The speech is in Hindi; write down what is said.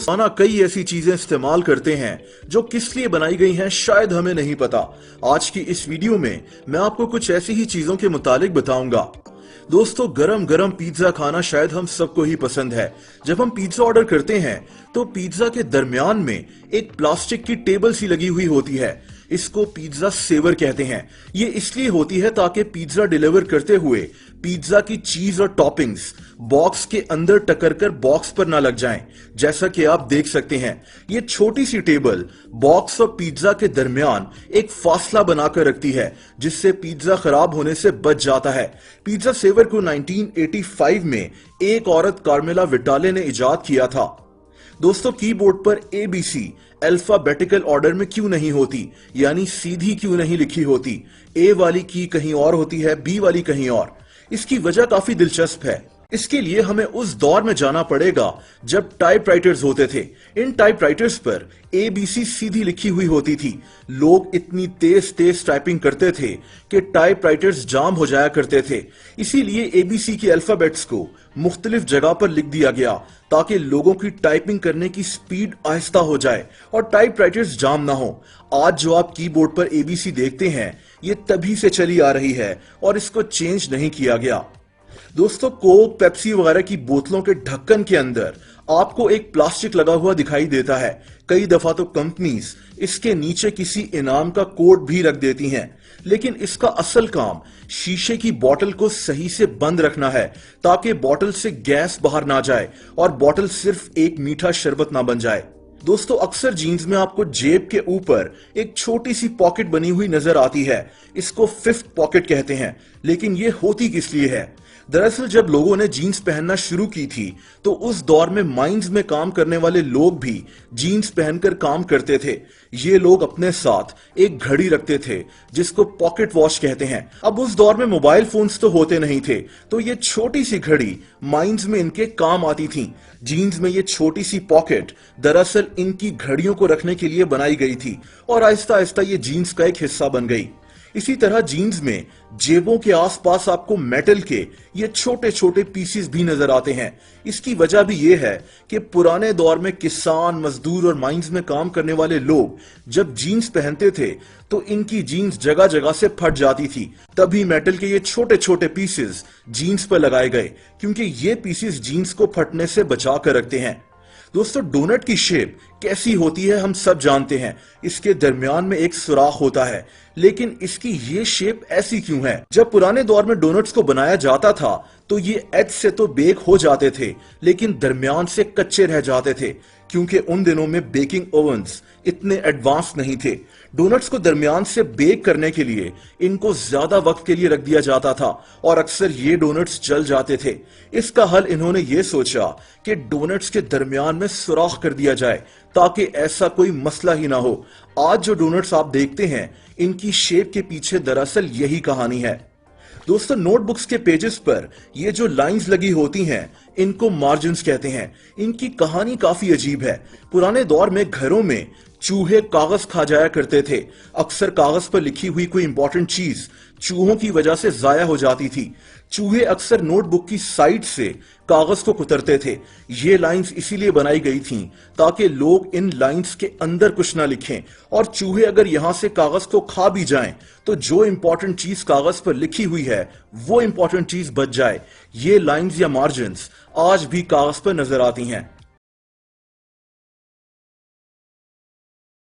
रोजाना कई ऐसी चीजें इस्तेमाल करते हैं जो किस लिए बनाई गई हैं शायद हमें नहीं पता। आज की इस वीडियो में मैं आपको कुछ ऐसी ही चीजों के मुतालिक बताऊंगा। दोस्तों, गरम गरम पिज्जा खाना शायद हम सबको ही पसंद है। जब हम पिज्जा ऑर्डर करते हैं तो पिज्जा के दरमियान में एक प्लास्टिक की टेबल सी लगी हुई होती है। इसको पिज्जा सेवर कहते हैं। ये इसलिए होती है ताकि पिज्जा डिलीवर करते हुए पिज्जा की चीज और टॉपिंग्स बॉक्स के अंदर टकर कर बॉक्स पर ना लग जाएं। जैसा कि आप देख सकते हैं, ये छोटी सी टेबल बॉक्स और पिज्जा के दरमियान एक फासला बनाकर रखती है, जिससे पिज्जा खराब होने से बच जाता है। पिज्जा सेवर को 1985 में एक औरत कार्मेला विटाले ने इजाद किया था। दोस्तों, कीबोर्ड पर ABC अल्फाबेटिकल ऑर्डर में क्यों नहीं होती, यानी सीधी क्यों नहीं लिखी होती? A वाली की कहीं और होती है, B वाली कहीं और। इसकी वजह काफी दिलचस्प है। इसके लिए हमें उस दौर में जाना पड़ेगा जब टाइपराइटर्स होते थे। इन टाइपराइटर्स पर ABC सीधी लिखी हुई होती थी। लोग इतनी तेज तेज टाइपिंग करते थे कि टाइपराइटर्स जाम हो जाया करते थे। इसीलिए ABC के अल्फाबेट्स को मुख्तलिफ जगह पर लिख दिया गया ताकि लोगों की टाइपिंग करने की स्पीड आहिस्ता हो जाए और टाइपराइटर्स जाम ना हो। आज जो आप कीबोर्ड पर ABC देखते हैं, ये तभी से चली आ रही है और इसको चेंज नहीं किया गया। दोस्तों, कोक, पेप्सी वगैरह की बोतलों के ढक्कन के अंदर आपको एक प्लास्टिक लगा हुआ दिखाई देता है। कई दफा तो कंपनीज इसके नीचे किसी इनाम का कोड भी रख देती हैं, लेकिन इसका असल काम शीशे की बोतल को सही से बंद रखना है ताकि बोतल से गैस बाहर ना जाए और बोतल सिर्फ एक मीठा शरबत ना बन जाए। दोस्तों, अक्सर जीन्स में आपको जेब के ऊपर एक छोटी सी पॉकेट बनी हुई नजर आती है। इसको फिफ्थ पॉकेट कहते हैं, लेकिन ये होती किस लिए है? दरअसल जब लोगों ने जीन्स पहनना शुरू की थी तो उस दौर में माइंस में काम करने वाले लोग भी जीन्स पहनकर काम करते थे। ये लोग अपने साथ एक घड़ी रखते थे जिसको पॉकेट वॉच कहते हैं। अब उस दौर में मोबाइल फोन्स तो होते नहीं थे, तो ये छोटी सी घड़ी माइंस में इनके काम आती थी। जीन्स में ये छोटी सी पॉकेट दरअसल इनकी घड़ियों को रखने के लिए बनाई गई थी और आहिस्ता आहिस्ता ये जीन्स का एक हिस्सा बन गई। इसी तरह जीन्स में जेबों के आसपास आपको मेटल के ये छोटे छोटे पीसेस भी नजर आते हैं। इसकी वजह भी ये है कि पुराने दौर में किसान, मजदूर और माइंस में काम करने वाले लोग जब जीन्स पहनते थे तो इनकी जीन्स जगह जगह से फट जाती थी। तभी मेटल के ये छोटे छोटे पीसेस जीन्स पर लगाए गए, क्योंकि ये पीसेस जीन्स को फटने से बचा कर रखते हैं। दोस्तों, डोनट की शेप कैसी होती है हम सब जानते हैं। इसके दरमियान में एक सुराख होता है, लेकिन इसकी ये शेप ऐसी क्यों है? जब पुराने दौर में डोनट्स को बनाया जाता था तो ये एज से तो बेक हो जाते थे, लेकिन दरमियान से कच्चे रह जाते थे, क्योंकि उन दिनों में बेकिंग ओवन्स इतने एडवांस नहीं थे। डोनट्स को दरमियान से बेक करने के लिए इनको ज्यादा वक्त के लिए रख दिया जाता था और अक्सर ये डोनट्स जल जाते थे। इसका हल इन्होंने ये सोचा कि डोनट्स के दरमियान में सुराख कर दिया जाए ताकि ऐसा कोई मसला ही ना हो। आज जो डोनट्स आप देखते हैं, इनकी शेप के पीछे दरअसल यही कहानी है। दोस्तों, नोटबुक्स के पेजेस पर ये जो लाइंस लगी होती हैं, इनको मार्जिन्स कहते हैं। इनकी कहानी काफी अजीब है। पुराने दौर में घरों में चूहे कागज खा जाया करते थे। अक्सर कागज पर लिखी हुई कोई इंपॉर्टेंट चीज चूहों की वजह से जाया हो जाती थी। चूहे अक्सर नोटबुक की साइड से कागज को कुतरते थे। ये लाइंस इसीलिए बनाई गई थीं ताकि लोग इन लाइंस के अंदर कुछ ना लिखें, और चूहे अगर यहां से कागज को खा भी जाएं तो जो इंपॉर्टेंट चीज कागज पर लिखी हुई है वो इंपॉर्टेंट चीज बच जाए। ये लाइंस या मार्जिन्स आज भी कागज पर नजर आती हैं।